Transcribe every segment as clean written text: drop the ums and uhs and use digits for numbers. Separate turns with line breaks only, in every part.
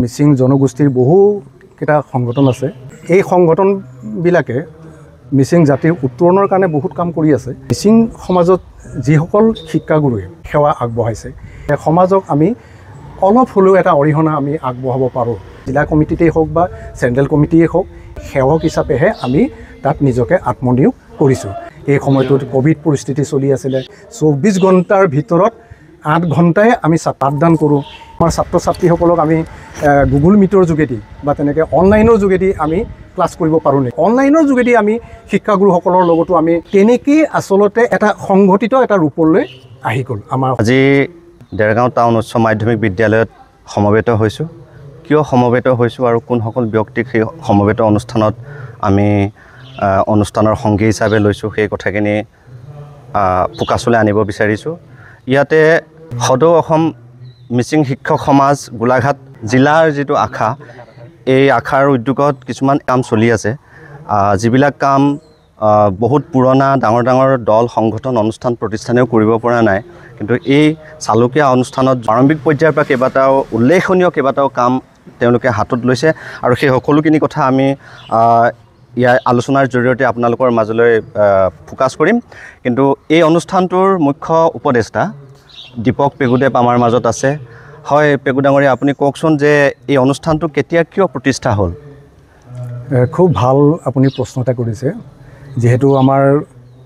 মিচিং জনগোষ্ঠীৰ বহুকেইটা সংগঠন আছে। এই সংগঠনবিলাকে মিচিং জাতিৰ উত্তৰণৰ কাৰণে বহুত কাম কৰি আছে। মিচিং সমাজত যিসকল শিক্ষাগুৰুৱে সেৱা আগবঢ়াইছে, সমাজক আমি অলপ হ'লেও এটা অৰিহণা আমি আগবঢ়াব পাৰোঁ। জিলা কমিটিতেই হওক বা চেণ্ট্ৰেল কমিটিয়েই হওক, সেৱক হিচাপেহে আমি তাত নিজকে আত্মনিয়োগ কৰিছোঁ। এই সময়টোত ক'ভিড পৰিস্থিতি চলি আছিলে। 24 ঘণ্টাৰ ভিতৰত 8 ঘণ্টাই আমি পাঠদান কৰোঁ। আমাৰ ছাত্ৰ ছাত্ৰীসকলক আমি গুগল মিটৰ যোগেদি বা তেনেকৈ অনলাইনৰ যোগেদি আমি ক্লাছ কৰিব পাৰোঁ নেকি? অনলাইনৰ যোগেদি আমি শিক্ষাগুৰুসকলৰ লগতো আমি তেনেকেই আচলতে এটা সংগঠিত এটা ৰূপলৈ আহি গ'ল। আমাৰ
আজি দেৰগাঁও টাউন উচ্চ মাধ্যমিক বিদ্যালয়ত সমবেত হৈছোঁ। কিয় সমবেত হৈছোঁ আৰু কোনসকল ব্যক্তিক সেই সমবেত অনুষ্ঠানত আমি অনুষ্ঠানৰ সংগী হিচাপে লৈছোঁ, সেই কথাখিনি প্ৰকাশলৈ আনিব বিচাৰিছোঁ। ইয়াতে সদৌ অসম মিচিং শিক্ষক সমাজ গোলাঘাট জিলাৰ যিটো আশা, এই আশাৰ উদ্যোগত কিছুমান কাম চলি আছে, যিবিলাক কাম বহুত পুৰণা ডাঙৰ ডাঙৰ দল সংগঠন অনুষ্ঠান প্ৰতিষ্ঠানেও কৰিব পৰা নাই। কিন্তু এই চালুকীয়া অনুষ্ঠানত প্ৰাৰম্ভিক পৰ্যায়ৰ পৰা কেইবাটাও উল্লেখনীয় কাম তেওঁলোকে হাতত লৈছে আৰু সেই সকলোখিনি কথা আমি ইয়াৰ আলোচনাৰ জৰিয়তে আপোনালোকৰ মাজলৈ ফোকাছ কৰিম। কিন্তু এই অনুষ্ঠানটোৰ মুখ্য উপদেষ্টা দীপক পেগুদেৱ আমাৰ মাজত আছে। হয় পেগু ডাঙৰীয়া, আপুনি কওকচোন যে এই অনুষ্ঠানটো কেতিয়া কিয় প্ৰতিষ্ঠা হ'ল?
খুব ভাল আপুনি প্ৰশ্ন এটা কৰিছে। যিহেতু আমাৰ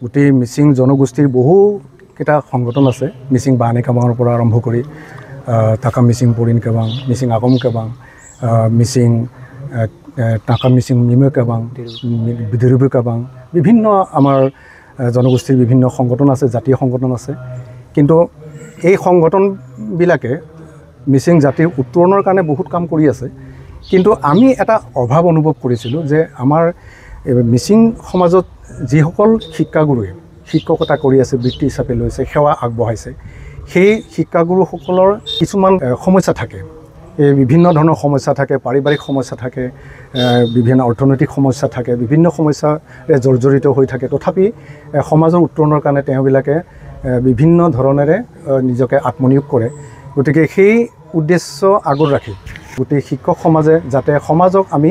গোটেই মিচিং জনগোষ্ঠীৰ বহুকেইটা সংগঠন আছে। মিচিং বাহানি কাবাঙৰ পৰা আৰম্ভ কৰি টাকা মিচিং পৰিণ কাবাং, মিচিং আগম কাবাং, মিচিং টাকা মিচিং নিমে কাবাং, বিদুৰবু কাবাং, বিভিন্ন আমাৰ জনগোষ্ঠীৰ বিভিন্ন সংগঠন আছে, জাতীয় সংগঠন আছে। কিন্তু এই সংগঠনবিলাকে মিচিং জাতিৰ উত্তৰণৰ কাৰণে বহুত কাম কৰি আছে। কিন্তু আমি এটা অভাৱ অনুভৱ কৰিছিলোঁ যে আমাৰ মিচিং সমাজত যিসকল শিক্ষাগুৰুৱে শিক্ষকতা কৰি আছে, বৃত্তি হিচাপে লৈছে, সেৱা আগবঢ়াইছে, সেই শিক্ষাগুৰুসকলৰ কিছুমান সমস্যা থাকে। এই বিভিন্ন ধৰণৰ সমস্যা থাকে, পাৰিবাৰিক সমস্যা থাকে, বিভিন্ন অৰ্থনৈতিক সমস্যা থাকে, বিভিন্ন সমস্যাৰে জৰ্জৰিত হৈ থাকে। তথাপি সমাজৰ উত্তৰণৰ কাৰণে তেওঁবিলাকে বিভিন্ন ধৰণেৰে নিজকে আত্মনিয়োগ কৰে। গতিকে সেই উদ্দেশ্য আগত ৰাখি গোটেই শিক্ষক সমাজে যাতে সমাজক আমি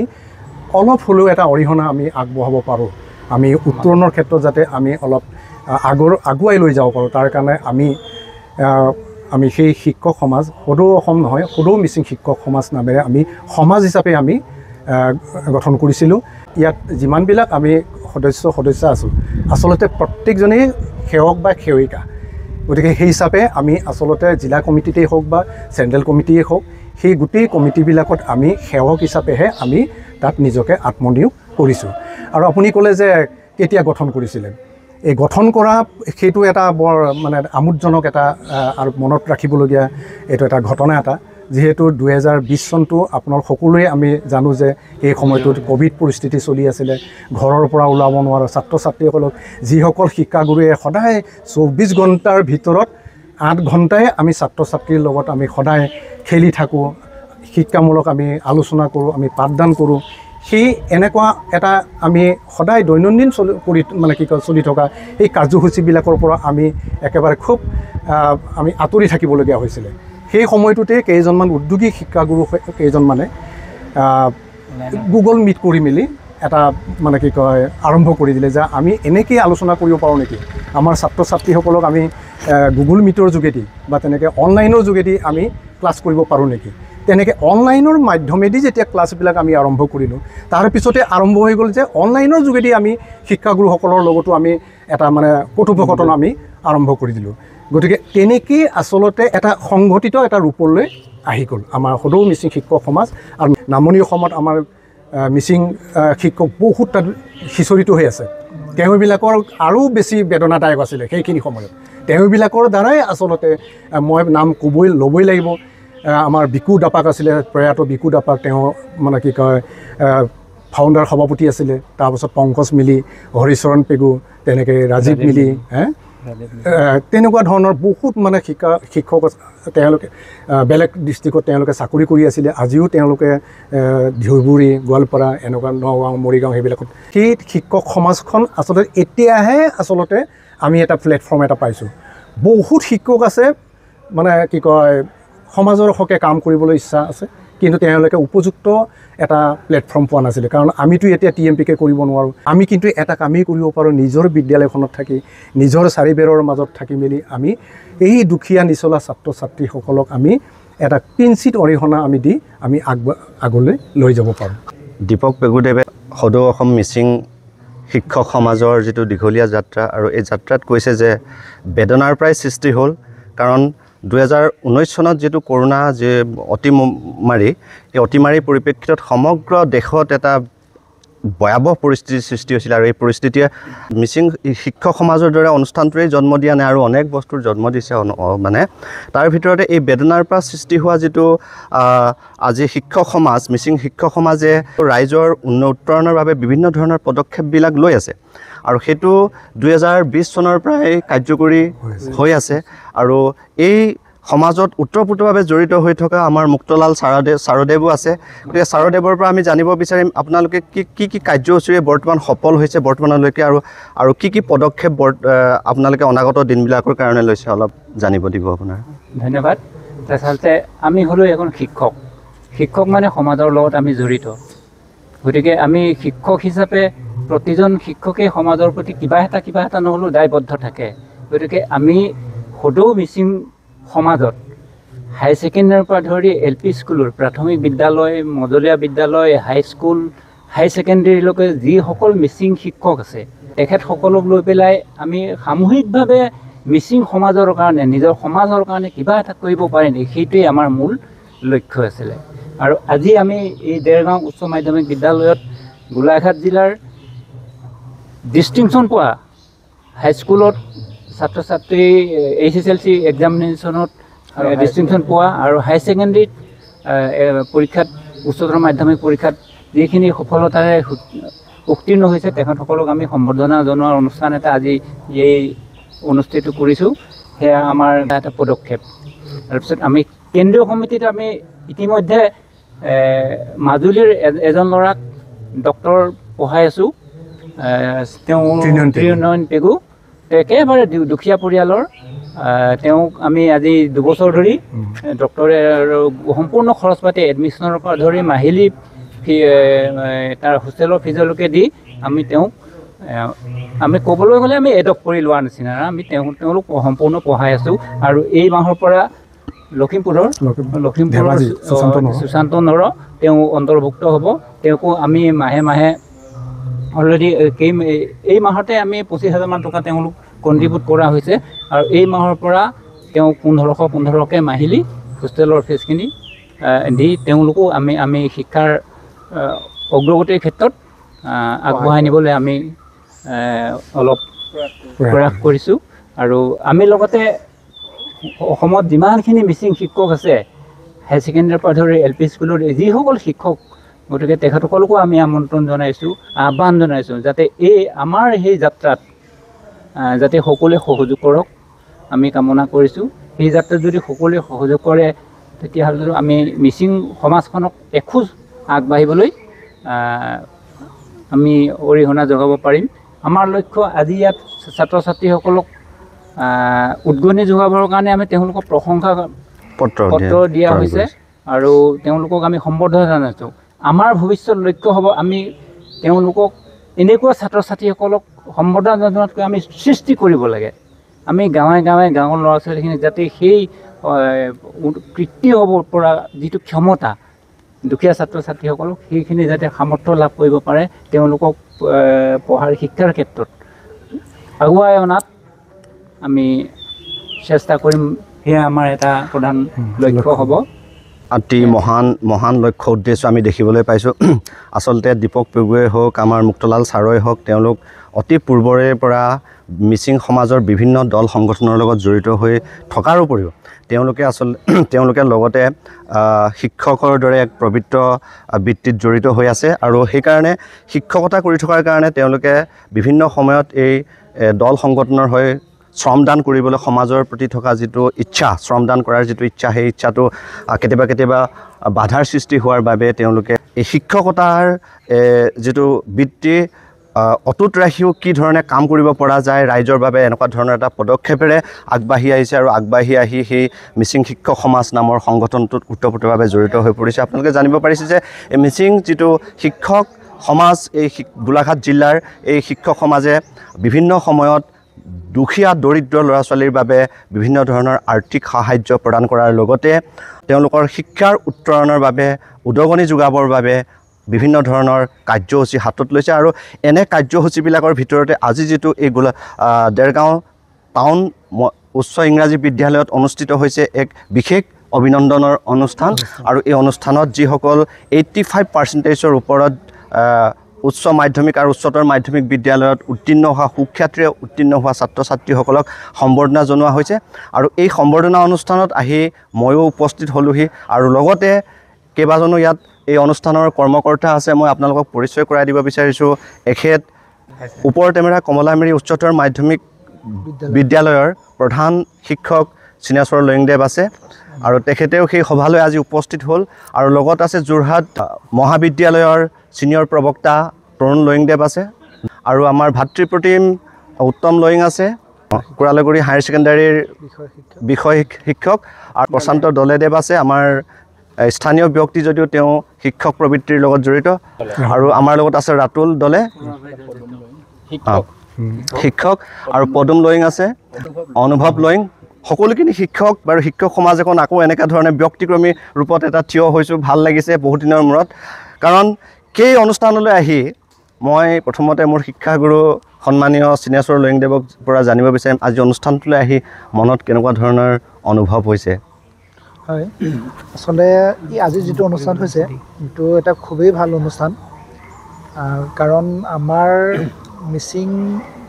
অলপ হ'লেও এটা অৰিহণা আমি আগবঢ়াব পাৰোঁ, আমি উত্তৰণৰ ক্ষেত্ৰত যাতে আমি অলপ আগুৱাই লৈ যাব পাৰোঁ, তাৰ কাৰণে আমি সেই শিক্ষক সমাজ সদৌ অসম নহয়, সদৌ মিচিং শিক্ষক সমাজ নামেৰে আমি সমাজ হিচাপে আমি গঠন কৰিছিলোঁ। ইয়াত যিমানবিলাক আমি সদস্য আছোঁ, আচলতে প্ৰত্যেকজনেই সেৱক বা সেৱিকা। গতিকে সেই হিচাপে আমি আচলতে জিলা কমিটিতেই হওক বা চেণ্ট্ৰেল কমিটিয়েই হওক, সেই গোটেই কমিটিবিলাকত আমি সেৱক হিচাপেহে আমি তাত নিজকে আত্মনিয়োগ কৰিছোঁ। আৰু আপুনি ক'লে যে কেতিয়া গঠন কৰিছিলে, এই গঠন কৰা সেইটো এটা বৰ মানে আমোদজনক এটা আৰু মনত ৰাখিবলগীয়া এইটো এটা ঘটনা এটা। যিহেতু 2020 চনটো আপোনাৰ সকলোৱে আমি জানো যে এই সময়টোত ক'ভিড পৰিস্থিতি চলি আছিলে। ঘৰৰ পৰা ওলাব নোৱাৰা ছাত্ৰ ছাত্ৰীসকলক যিসকল শিক্ষাগুৰুৱে সদায় 24 ঘণ্টাৰ ভিতৰত 8 ঘণ্টাই আমি ছাত্ৰ ছাত্ৰীৰ লগত আমি সদায় খেলি থাকোঁ, শিক্ষামূলক আমি আলোচনা কৰোঁ, আমি পাঠদান কৰোঁ, সেই এনেকুৱা এটা আমি সদায় দৈনন্দিন চলি থকা এই কাৰ্যসূচীবিলাকৰ পৰা আমি একেবাৰে খুব আমি আঁতৰি থাকিবলগীয়া হৈছিলে। সেই সময়টোতে কেইজনমান উদ্যোগী শিক্ষাগুৰু কেইজনমানে গুগল মিট কৰি মেলি এটা আৰম্ভ কৰি দিলে যে আমি এনেকৈয়ে আলোচনা কৰিব পাৰোঁ নেকি, আমাৰ ছাত্ৰ ছাত্ৰীসকলক আমি গুগল মিটৰ যোগেদি বা তেনেকৈ অনলাইনৰ যোগেদি আমি ক্লাছ কৰিব পাৰোঁ নেকি। তেনেকৈ অনলাইনৰ মাধ্যমেদি যেতিয়া ক্লাছবিলাক আমি আৰম্ভ কৰিলোঁ, তাৰপিছতে আৰম্ভ হৈ গ'ল যে অনলাইনৰ যোগেদি আমি শিক্ষাগুৰুসকলৰ লগতো আমি এটা কথোপকথন আমি আৰম্ভ কৰি দিলোঁ। গতিকে তেনেকেই আচলতে এটা সংগঠিত এটা ৰূপলৈ আহি গ'ল আমাৰ সদৌ মিচিং শিক্ষক সমাজ। আৰু নামনি অসমত আমাৰ মিচিং শিক্ষক বহুত তাত সিঁচৰিত হৈ আছে। তেওঁবিলাকৰ আৰু বেছি বেদনাদায়ক আছিলে সেইখিনি সময়ত। তেওঁবিলাকৰ দ্বাৰাই আচলতে মই নাম ল'বই লাগিব। আমাৰ বিকু দাপাক আছিলে, প্ৰয়াত বিকু দাপাক, তেওঁ ফাউণ্ডাৰ সভাপতি আছিলে। তাৰপাছত পংকজ মিলি, হৰিচৰণ পেগু, তেনেকৈ ৰাজীৱ মিলি, তেনেকুৱা ধৰণৰ বহুত শিক্ষক তেওঁলোকে বেলেগ ডিষ্ট্ৰিক্টত তেওঁলোকে চাকৰি কৰি আছিলে। আজিও তেওঁলোকে ধুবুৰী, গোৱালপাৰা, এনেকুৱা নগাঁও, মৰিগাঁও সেইবিলাকত সেই শিক্ষক সমাজখন আচলতে এতিয়াহে আচলতে আমি এটা প্লেটফৰ্ম এটা পাইছোঁ। বহুত শিক্ষক আছে সমাজৰ হকে কাম কৰিবলৈ ইচ্ছা আছে, কিন্তু তেওঁলোকে উপযুক্ত এটা প্লেটফৰ্ম পোৱা নাছিলে কাৰণ আমিতো এতিয়া TMPK কৰিব নোৱাৰোঁ আমি কিন্তু এটা কামেই কৰিব পাৰোঁ নিজৰ বিদ্যালয়খনত থাকি নিজৰ চাৰিবেৰৰ মাজত থাকি মেলি আমি এই দুখীয়া নিচলা ছাত্ৰ ছাত্ৰীসকলক আমি এটা কিঞ্চিত অৰিহণা আমি দি আমি আগলৈ লৈ যাব পাৰোঁ
দীপক পেগুদেৱে সদৌ অসম মিচিং শিক্ষক সমাজৰ যিটো দীঘলীয়া যাত্ৰা আৰু এই যাত্ৰাত কৈছে যে বেদনাৰ প্ৰায় সৃষ্টি হ'ল কাৰণ 2019 চনত যেটো কৰোনা যে অতিমাৰী এই অতিমাৰীৰ পৰিপ্ৰেক্ষিতত সমগ্ৰ দেশত এটা ভয়াবহ পৰিস্থিতিৰ সৃষ্টি হৈছিল আৰু এই পৰিস্থিতিয়ে মিচিং শিক্ষক সমাজৰ দৰে অনুষ্ঠানটোৱে জন্ম দিয়া নাই আৰু অনেক বস্তুৰ জন্ম দিছে মানে তাৰ ভিতৰতে এই বেদনাৰ পৰা সৃষ্টি হোৱা যেটো আজি শিক্ষক সমাজ মিচিং শিক্ষক সমাজে ৰাইজৰ উন্নয়নৰ বাবে বিভিন্ন ধৰণৰ পদক্ষেপবিলাক লৈ আছে আৰু হেতু 2020 চনৰ পৰাই কাৰ্যকৰী হৈ আছে আৰু এই সমাজত উত্তৰপুতভাৱে জড়িত হৈ থকা আমাৰ মুক্তলাল চাৰদেৱো আছে গতিকে চাৰদেৱৰ পৰা আমি জানিব বিচাৰিম আপোনালোকে কি কাৰ্যসূচীৰে বৰ্তমান সফল হৈছে বৰ্তমানলৈকে আৰু কি পদক্ষেপ আপোনালোকে অনাগত দিনবিলাকৰ কাৰণে লৈছে অলপ জানিব দিব আপোনাৰ
ধন্যবাদ আচলতে আমি হলো এখন শিক্ষক মানে সমাজৰ লগত আমি জড়িত গতিকে আমি শিক্ষক হিচাপে প্ৰতিজন শিক্ষকে সমাজৰ প্ৰতি কিবা এটা নহলেও দায়বদ্ধ থাকে গতিকে আমি সদৌ মিচিং সমাজত হাই সেকেন্ডাৰীৰ পৰা ধৰি LP স্কুলৰ প্ৰাথমিক বিদ্যালয় মজলীয়া বিদ্যালয় হাই স্কুল হাই সেকেন্ডাৰীলৈকে যিসকল মিচিং শিক্ষক আছে তেখেত সকলক লৈ পেলাই আমি সামূহিকভাৱে মিচিং সমাজৰ কাৰণে নিজৰ সমাজৰ কাৰণে কিবা এটা কৰিব পাৰিম সেইটোৱেই আমাৰ মূল লক্ষ্য আছিল আৰু আজি আমি এই দেৰগাঁও উচ্চ মাধ্যমিক বিদ্যালয়ত গোলাঘাট জিলাৰ ডিষ্টিংশ্যন পোৱা হাই স্কুলত ছাত্ৰ ছাত্ৰী HSLC এক্সামিনেশ্যনত ডিষ্টিংশ্যন পোৱা আৰু হাই ছেকেণ্ডেৰীত পৰীক্ষাত উচ্চতৰ মাধ্যমিক পৰীক্ষাত যিখিনি সফলতাৰে উত্তীৰ্ণ হৈছে তেখেতসকলক আমি সম্বৰ্ধনা জনোৱাৰ অনুষ্ঠান এটা আজি এই অনুষ্ঠিত কৰিছোঁ সেয়া আমাৰ এটা পদক্ষেপ তাৰপিছত আমি কেন্দ্ৰীয় সমিতিত আমি ইতিমধ্যে মাজুলীৰ এজন ল'ৰাক ডক্টৰ পঢ়াই আছোঁ তেওঁ ত্ৰিনয়ন পেগু একেবাৰে দুখীয়া পৰিয়ালৰ তেওঁক আমি আজি 2 বছৰ ধৰি ডক্টৰে সম্পূৰ্ণ খৰচ পাতি এডমিশ্যনৰ পৰা ধৰি মাহিলী তাৰ হোষ্টেলৰ ফিজলৈকে দি আমি তেওঁক আমি ক'বলৈ গ'লে আমি এডপ্ট কৰি লোৱাৰ নিচিনা আমি তেওঁলোক সম্পূৰ্ণ পঢ়াই আছোঁ আৰু এই মাহৰ পৰা লখিমপুৰৰ সুশান্ত নৰ তেওঁ অন্তৰ্ভুক্ত হ'ব তেওঁকো আমি মাহে অলৰেডি এই মাহতে আমি 25,000 মান টকা তেওঁলোক কণ্ট্ৰিবিউট কৰা হৈছে আৰু এই মাহৰ পৰা তেওঁ 1500কে মাহিলী হোষ্টেলৰ ফিজখিনি দি তেওঁলোকো আমি শিক্ষাৰ অগ্ৰগতিৰ ক্ষেত্ৰত আগবঢ়াই নিবলৈ আমি অলপ প্ৰয়াস কৰিছোঁ আৰু আমি লগতে অসমত যিমানখিনি মিচিং শিক্ষক আছে হাই ছেকেণ্ডাৰীৰ পৰা ধৰি LP স্কুলৰ যিসকল শিক্ষক গতিকে তেখেতসকলকো আমি আমন্ত্ৰণ জনাইছোঁ আহ্বান জনাইছোঁ যাতে আমাৰ সেই যাত্ৰাত যাতে সকলোৱে সহযোগ কৰক আমি কামনা কৰিছোঁ সেই যাত্ৰাত যদি সকলোৱে সহযোগ কৰে তেতিয়াহ'লে আমি মিচিং সমাজখনক এখোজ আগবাঢ়িবলৈ আমি অৰিহণা যোগাব পাৰিম আমাৰ লক্ষ্য আজি ইয়াত ছাত্ৰ ছাত্ৰীসকলক উদ্গনি যোগাবৰ কাৰণে আমি তেওঁলোকক প্ৰশংসা পত্ৰ দিয়া হৈছে আৰু তেওঁলোকক আমি সম্বৰ্ধনা জনাইছোঁ আমাৰ ভৱিষ্যত লক্ষ্য হ'ব আমি তেওঁলোকক এনেকুৱা ছাত্ৰ ছাত্ৰীসকলক সম্বৰ্ধনা জনোৱাতকৈ আমি সৃষ্টি কৰিব লাগে আমি গাঁৱে গাঁৱৰ ল'ৰা ছোৱালীখিনি যাতে সেই কৃতি হ'ব পৰা যিটো ক্ষমতা দুখীয়া ছাত্ৰ ছাত্ৰীসকলক সেইখিনি যাতে সামৰ্থ্য লাভ কৰিব পাৰে তেওঁলোকক পঢ়াৰ শিক্ষাৰ ক্ষেত্ৰত আগুৱাই অনাত আমি চেষ্টা কৰিম সেয়া আমাৰ এটা প্ৰধান লক্ষ্য হ'ব
অতি মহান লক্ষ্য উদ্দেশ্য আমি দেখিবলৈ পাইছোঁ আচলতে দীপক পেগুৱে হওক আমাৰ মুক্তলাল চাৰই হওক তেওঁলোক অতি পূৰ্বৰে পৰা মিচিং সমাজৰ বিভিন্ন দল সংগঠনৰ লগত জড়িত হৈ থকাৰ উপৰিও তেওঁলোকে লগতে শিক্ষকৰ দৰে এক পবিত্ৰ বৃত্তিত জড়িত হৈ আছে আৰু সেইকাৰণে শিক্ষকতা কৰি থকাৰ কাৰণে তেওঁলোকে বিভিন্ন সময়ত এই দল সংগঠনৰ হৈ শ্ৰমদান কৰিবলৈ সমাজৰ প্ৰতি থকা যিটো ইচ্ছা শ্ৰমদান কৰাৰ যিটো ইচ্ছা সেই ইচ্ছাটো কেতিয়াবা বাধাৰ সৃষ্টি হোৱাৰ বাবে তেওঁলোকে এই শিক্ষকতাৰ যিটো বৃত্তি অটুট ৰাখিও কি ধৰণে কাম কৰিব পৰা যায় ৰাইজৰ বাবে এনেকুৱা ধৰণৰ এটা পদক্ষেপেৰে আগবাঢ়ি আহিছে আৰু আগবাঢ়ি আহি সেই মিচিং শিক্ষক সমাজ নামৰ সংগঠনটোত ওতপ্ৰোতভাৱে জড়িত হৈ পৰিছে। আপোনালোকে জানিব পাৰিছে যে এই মিচিং যিটো শিক্ষক সমাজ এই গোলাঘাট জিলাৰ এই শিক্ষক সমাজে বিভিন্ন সময়ত দুখীয়া দৰিদ্ৰ ল'ৰা ছোৱালীৰ বাবে বিভিন্ন ধৰণৰ আৰ্থিক সাহায্য প্ৰদান কৰাৰ লগতে তেওঁলোকৰ শিক্ষাৰ উত্তৰণৰ বাবে উদগনি যোগাবৰ বাবে বিভিন্ন ধৰণৰ কাৰ্যসূচী হাতত লৈছে আৰু এনে কাৰ্যসূচীবিলাকৰ ভিতৰতে আজি যিটো এই দেৰগাঁও টাউন উচ্চ ইংৰাজী বিদ্যালয়ত অনুষ্ঠিত হৈছে এক বিশেষ অভিনন্দনৰ অনুষ্ঠান আৰু এই অনুষ্ঠানত যিসকল 85% ওপৰত উচ্চ মাধ্যমিক আৰু উচ্চতৰ মাধ্যমিক বিদ্যালয়ত উত্তীৰ্ণ হোৱা সুখ্যাতিৰে উত্তীৰ্ণ হোৱা ছাত্ৰ ছাত্ৰীসকলক সম্বৰ্ধনা জনোৱা হৈছে আৰু এই সম্বৰ্ধনা অনুষ্ঠানত আহি ময়ো উপস্থিত হ'লোহি আৰু লগতে কেইবাজনো ইয়াত এই অনুষ্ঠানৰ কৰ্মকৰ্তা আছে। মই আপোনালোকক পৰিচয় কৰাই দিব বিচাৰিছোঁ। এখেত ওপৰ টেমেৰা কমলামাৰী উচ্চতৰ মাধ্যমিক বিদ্যালয়ৰ প্ৰধান শিক্ষক চিনেশ্বৰ লয়িংদেৱ আছে আৰু তেখেতেও সেই সভালৈ আজি উপস্থিত হ'ল আৰু লগত আছে যোৰহাট মহাবিদ্যালয়ৰ ছিনিয়ৰ প্ৰবক্তা তৰুণ লয়িংদেৱ আছে আৰু আমাৰ ভাতৃপ্ৰতিম উত্তম লয়িং আছে, কোৰালগুৰি হায়াৰ ছেকেণ্ডাৰীৰ বিষয় শিক্ষক আৰু প্ৰশান্ত দলেদেৱ আছে, আমাৰ স্থানীয় ব্যক্তি যদিও তেওঁ শিক্ষক প্ৰবৃত্তিৰ লগত জড়িত আৰু আমাৰ লগত আছে ৰাতুল দলে শিক্ষক আৰু পদুম লয়িং আছে, অনুভৱ লয়িং। সকলোখিনি শিক্ষক বাৰু শিক্ষক সমাজ এখন আকৌ এনেকুৱা ধৰণে ব্যক্তিক্ৰমী ৰূপত এটা থিয় হৈছোঁ। ভাল লাগিছে বহুত দিনৰ মূৰত, কাৰণ সেই অনুষ্ঠানলৈ আহি মই প্ৰথমতে মোৰ শিক্ষাগুৰু সন্মানীয় চিনেশ্বৰ লয়িংদেৱৰ পৰা জানিব বিচাৰিম আজি অনুষ্ঠানটোলৈ আহি মনত কেনেকুৱা ধৰণৰ অনুভৱ হৈছে।
হয়, আচলতে আজি যিটো অনুষ্ঠান হৈছে এইটো এটা খুবেই ভাল অনুষ্ঠান, কাৰণ আমাৰ মিচিং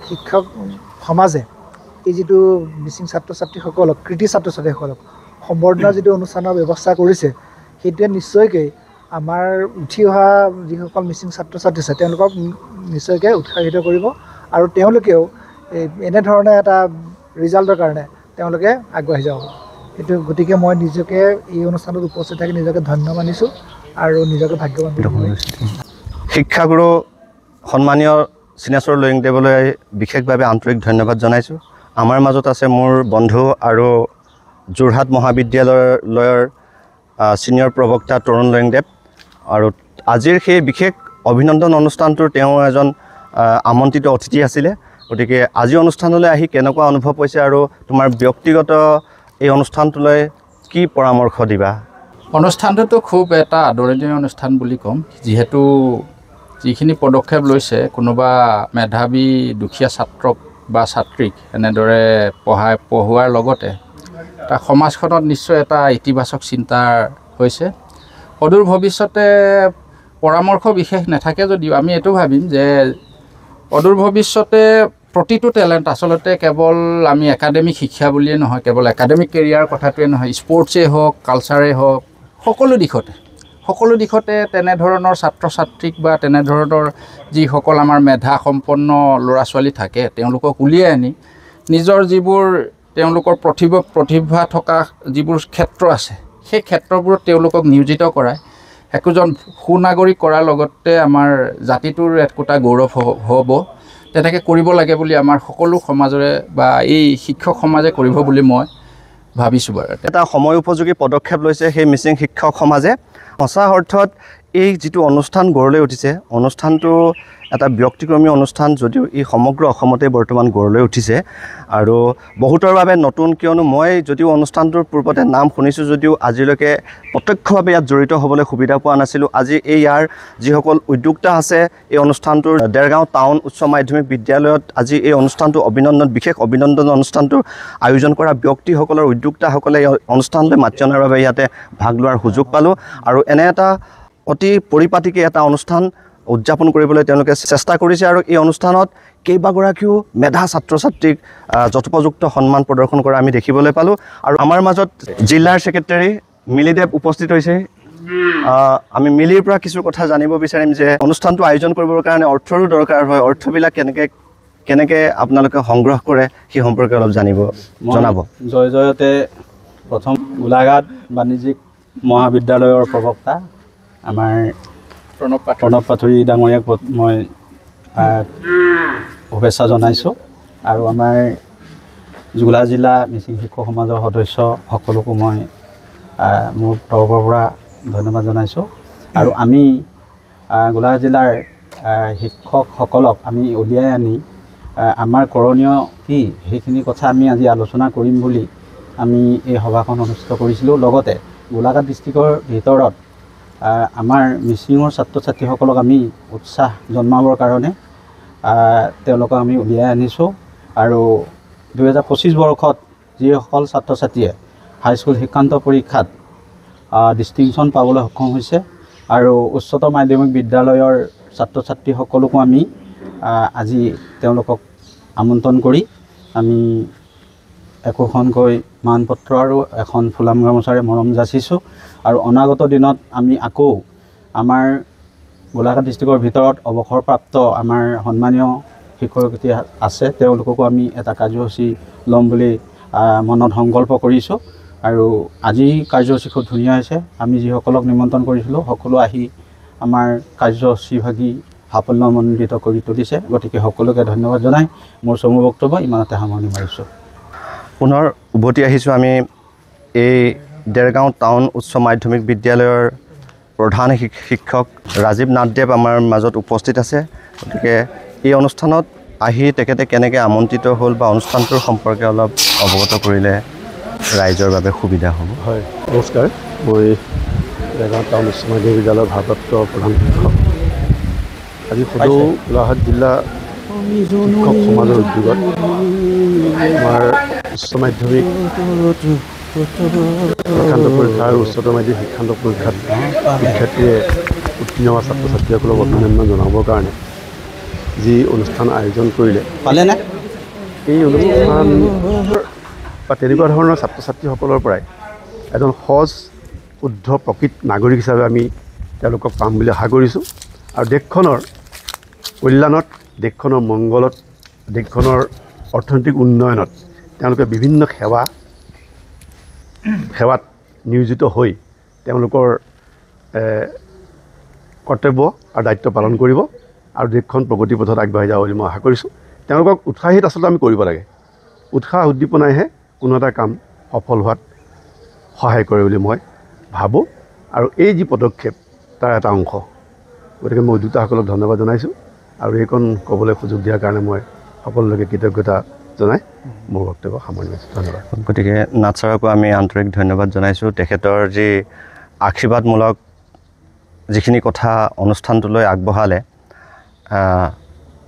শিক্ষক সমাজে এই যিটো মিচিং ছাত্ৰ ছাত্ৰীসকলক কৃতি ছাত্ৰ ছাত্ৰীসকলক সম্বৰ্ধনাৰ যিটো অনুষ্ঠানৰ ব্যৱস্থা কৰিছে সেইটোৱে নিশ্চয়কৈ আমাৰ উঠি অহা যিসকল মিচিং ছাত্ৰ ছাত্ৰী আছে তেওঁলোকক নিশ্চয়কৈ উৎসাহিত কৰিব আৰু তেওঁলোকেও এনেধৰণে এটা ৰিজাল্টৰ কাৰণে তেওঁলোকে আগবাঢ়ি যাব। সেইটো গতিকে মই নিজকে এই অনুষ্ঠানত উপস্থিত থাকি নিজকে ধন্য মানিছোঁ আৰু নিজকে ভাগ্যৱান।
শিক্ষাগুৰু সন্মানীয় চিনেশ্বৰ লয়িংদেৱলৈ বিশেষভাৱে আন্তৰিক ধন্যবাদ জনাইছোঁ। আমাৰ মাজত আছে মোৰ বন্ধু আৰু যোৰহাট মহাবিদ্যালয়ৰ ছিনিয়ৰ প্ৰবক্তা তৰুণ লয়িংদেৱ আৰু আজিৰ সেই বিশেষ অভিনন্দন অনুষ্ঠানটোৰ তেওঁ এজন আমন্ত্ৰিত অতিথি আছিলে। গতিকে আজি অনুষ্ঠানলৈ আহি কেনেকুৱা অনুভৱ হৈছে আৰু তোমাৰ ব্যক্তিগত এই অনুষ্ঠানটোলৈ কি পৰামৰ্শ দিবা?
অনুষ্ঠানটোতো খুব এটা আদৰণীয় অনুষ্ঠান বুলি ক'ম, যিহেতু যিখিনি পদক্ষেপ লৈছে কোনোবা মেধাৱী দুখীয়া ছাত্ৰক বা ছাত্ৰীক এনেদৰে পঢ়োৱাৰ লগতে এটা সমাজখনত নিশ্চয় এটা ইতিবাচক চিন্তাৰ হৈছে। অদূৰ ভৱিষ্যতে পৰামৰ্শ বিশেষ নাথাকে যদিও আমি এইটো ভাবিম যে অদূৰ ভৱিষ্যতে প্ৰতিটো টেলেণ্ট আচলতে কেৱল আমি একাডেমিক শিক্ষা বুলিয়ে নহয়, কেৱল একাডেমিক কেৰিয়াৰ কথাটোৱে নহয়, স্পৰ্টছেই হওক কালচাৰেই হওক সকলো দিশতে তেনেধৰণৰ ছাত্ৰ ছাত্ৰীক বা তেনেধৰণৰ যিসকল আমাৰ মেধা সম্পন্ন ল'ৰা ছোৱালী থাকে তেওঁলোকক উলিয়াই আনি নিজৰ যিবোৰ তেওঁলোকৰ প্ৰতিভা থকা যিবোৰ ক্ষেত্ৰ আছে সেই ক্ষেত্ৰবোৰত তেওঁলোকক নিয়োজিত কৰাই একোজন সুনাগৰিক কৰাৰ লগতে আমাৰ জাতিটোৰ একোটা গৌৰৱ হ'ব। তেনেকৈ কৰিব লাগে বুলি আমাৰ সকলো সমাজৰে বা এই শিক্ষক সমাজে কৰিব বুলি মই ভাবিছোঁ। বাৰু
এটা সময় উপযোগী পদক্ষেপ লৈছে সেই মিচিং শিক্ষক সমাজে। সঁচা অৰ্থত এই যিটো অনুষ্ঠান গঢ় লৈ উঠিছে, অনুষ্ঠানটো এটা ব্যক্তিক্ৰমী অনুষ্ঠান যদিও ই সমগ্ৰ অসমতে বৰ্তমান গঢ় লৈ উঠিছে আৰু বহুতৰ বাবে নতুন, কিয়নো মই যদিও অনুষ্ঠানটোৰ পূৰ্বতে নাম শুনিছোঁ যদিও আজিলৈকে প্ৰত্যক্ষভাৱে ইয়াত জড়িত হ'বলৈ সুবিধা পোৱা নাছিলোঁ। আজি ইয়াৰ যিসকল উদ্যোক্তা আছে এই অনুষ্ঠানটোৰ দেৰগাঁও টাউন উচ্চ মাধ্যমিক বিদ্যালয়ত আজি এই অনুষ্ঠানটো বিশেষ অভিনন্দন অনুষ্ঠানটো আয়োজন কৰা ব্যক্তিসকলৰ উদ্যোক্তাসকলে এই অনুষ্ঠানলৈ মাতি অনাৰ বাবে ইয়াতে ভাগ লোৱাৰ সুযোগ পালোঁ আৰু এনে এটা অতি পৰিপাটিকৈ এটা অনুষ্ঠান উদযাপন কৰিবলৈ তেওঁলোকে চেষ্টা কৰিছে আৰু এই অনুষ্ঠানত কেইবাগৰাকীও মেধা ছাত্ৰ ছাত্ৰীক যথোপযুক্ত সন্মান প্ৰদৰ্শন কৰা আমি দেখিবলৈ পালোঁ আৰু আমাৰ মাজত জিলাৰ ছেক্ৰেটাৰী মিলিদেৱ উপস্থিত হৈছে। আমি মিলিৰ পৰা কিছু কথা জানিব বিচাৰিম যে অনুষ্ঠানটো আয়োজন কৰিবৰ কাৰণে অৰ্থৰো দৰকাৰ হয়, অৰ্থবিলাক কেনেকৈ আপোনালোকে সংগ্ৰহ কৰে সেই সম্পৰ্কে অলপ জনাব।
জয়তে প্ৰথম গোলাঘাট বাণিজ্যিক মহাবিদ্যালয়ৰ প্ৰবক্তা আমাৰ প্ৰণৱ পাঠৰী ডাঙৰীয়াক মই শুভেচ্ছা জনাইছোঁ আৰু আমাৰ গোলাঘাট জিলা মিচিং শিক্ষক সমাজৰ সদস্য সকলোকো মই মোৰ তৰফৰ পৰা ধন্যবাদ জনাইছোঁ আৰু আমি গোলাঘাট জিলাৰ শিক্ষকসকলক আমি উলিয়াই আনি আমাৰ কৰোণীয় কি সেইখিনি কথা আমি আজি আলোচনা কৰিম বুলি আমি এই সভাখন অনুষ্ঠিত কৰিছিলোঁ। লগতে গোলাঘাট ডিষ্ট্ৰিক্টৰ ভিতৰত আমাৰ মিচিঙৰ ছাত্ৰ ছাত্ৰীসকলক আমি উৎসাহ জন্মাবৰ কাৰণে তেওঁলোকক আমি উলিয়াই আনিছোঁ আৰু 2025 বৰ্ষত যিসকল ছাত্ৰ ছাত্ৰীয়ে হাইস্কুল শিক্ষান্ত পৰীক্ষাত ডিষ্টিংশ্যন পাবলৈ সক্ষম হৈছে আৰু উচ্চতৰ মাধ্যমিক বিদ্যালয়ৰ ছাত্ৰ ছাত্ৰীসকলকো আমি আজি তেওঁলোকক আমন্ত্ৰণ কৰি আমি একোখনকৈ মানপত্ৰ আৰু এখন ফুলাম গামোচাৰে মৰম যাচিছোঁ আৰু অনাগত দিনত আমি আকৌ আমাৰ গোলাঘাট ডিষ্ট্ৰিক্টৰ ভিতৰত অৱসৰপ্ৰাপ্ত আমাৰ সন্মানীয় শিক্ষক আছে তেওঁলোককো আমি এটা কাৰ্যসূচী ল'ম বুলি মনত সংকল্প কৰিছোঁ আৰু আজি কাৰ্যসূচী খুব ধুনীয়া হৈছে। আমি যিসকলক নিমন্ত্ৰণ কৰিছিলোঁ সকলো আহি আমাৰ কাৰ্যসূচীভাগী সাফল্যমণ্ডিত কৰি তুলিছে। গতিকে সকলোকে ধন্যবাদ জনাই মোৰ চমু বক্তব্য ইমানতে সামৰণি মাৰিছোঁ।
পুনৰ উভতি আহিছোঁ আমি এই দেৰগাঁও টাউন উচ্চ মাধ্যমিক বিদ্যালয়ৰ প্ৰধান শিক্ষক ৰাজীৱ নাথদেৱ আমাৰ মাজত উপস্থিত আছে। গতিকে এই অনুষ্ঠানত আহি তেখেতে কেনেকৈ আমন্ত্ৰিত হ'ল বা অনুষ্ঠানটোৰ সম্পৰ্কে অলপ অৱগত কৰিলে ৰাইজৰ বাবে সুবিধা হ'ব।
হয়, নমস্কাৰ। মই দেৰগাঁও টাউন উচ্চ মাধ্যমিক বিদ্যালয়ৰ ভাৰপ্ৰাপ্ত প্ৰধান শিক্ষক। আজি সদৌ গোলাঘাট জিলা শিক্ষক সমাজৰ উদ্যোগত আমাৰ উচ্চ মাধ্যমিক শিক্ষান্ত পৰীক্ষা আৰু উচ্চতৰ মাধ্যমিক শিক্ষান্ত পৰীক্ষাত শিক্ষাৰ্থীয়ে উত্তীৰ্ণ হোৱা ছাত্ৰ ছাত্ৰীসকলক অভিনন্দন জনাবৰ কাৰণে যি অনুষ্ঠান আয়োজন কৰিলে
পালেনে
এই অনুষ্ঠান বা তেনেকুৱা ধৰণৰ ছাত্ৰ ছাত্ৰীসকলৰ পৰাই এজন সহজ শুদ্ধ প্ৰকৃত নাগৰিক হিচাপে আমি তেওঁলোকক পাম বুলি আশা কৰিছোঁ আৰু দেশখনৰ কল্যাণত, দেশখনৰ মংগলত, দেশখনৰ অৰ্থনৈতিক উন্নয়নত তেওঁলোকে বিভিন্ন সেৱাত নিয়োজিত হৈ তেওঁলোকৰ কৰ্তব্য আৰু দায়িত্ব পালন কৰিব আৰু দেশখন প্ৰগতি পথত আগবাঢ়ি যাব বুলি মই আশা কৰিছোঁ। তেওঁলোকক উৎসাহিত আচলতে আমি কৰিব লাগে। উৎসাহ উদ্দীপনাইহে কোনো এটা কাম সফল হোৱাত সহায় কৰে বুলি মই ভাবোঁ আৰু এই যি পদক্ষেপ তাৰ এটা অংশ। গতিকে মই উদ্যোক্তাসকলক ধন্যবাদ জনাইছোঁ আৰু এইকণ ক'বলৈ সুযোগ দিয়াৰ কাৰণে মই সকলোকে কৃতজ্ঞতা জনাই মোৰ বক্তব্য সামৰণি মাৰিছোঁ। ধন্যবাদ।
গতিকে নাথ ছাৰকো আমি আন্তৰিক ধন্যবাদ জনাইছোঁ। তেখেতৰ যি আশীৰ্বাদমূলক যিখিনি কথা অনুষ্ঠানটোলৈ আগবঢ়ালে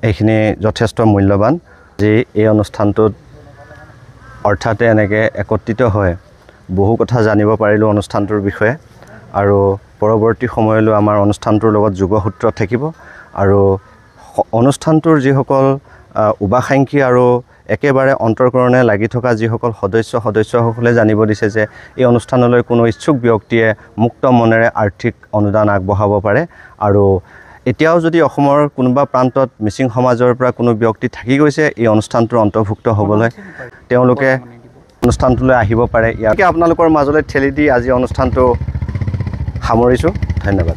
এইখিনি যথেষ্ট মূল্যৱান। যি এই অনুষ্ঠানটোত অৰ্থাতে এনেকৈ একত্ৰিত হৈ বহু কথা জানিব পাৰিলোঁ অনুষ্ঠানটোৰ বিষয়ে আৰু পৰৱৰ্তী সময়লৈ আমাৰ অনুষ্ঠানটোৰ লগত যোগসূত্ৰ থাকিব আৰু অনুষ্ঠানটোৰ যিসকল উপাকাংক্ষী আৰু একেবাৰে অন্তৰকৰণে লাগি থকা যিসকল সদস্যসকলে জানিব দিছে যে এই অনুষ্ঠানলৈ কোনো ইচ্ছুক ব্যক্তিয়ে মুক্ত মনেৰে আৰ্থিক অনুদান আগবঢ়াব পাৰে আৰু এতিয়াও যদি অসমৰ কোনোবা প্ৰান্তত মিচিং সমাজৰ পৰা কোনো ব্যক্তি থাকি গৈছে এই অনুষ্ঠানটোৰ অন্তৰ্ভুক্ত হ'বলৈ তেওঁলোকে অনুষ্ঠানটোলৈ আহিব পাৰে। ইয়াকে আপোনালোকৰ মাজলৈ ঠেলি দি আজি অনুষ্ঠানটো সামৰিছোঁ। ধন্যবাদ।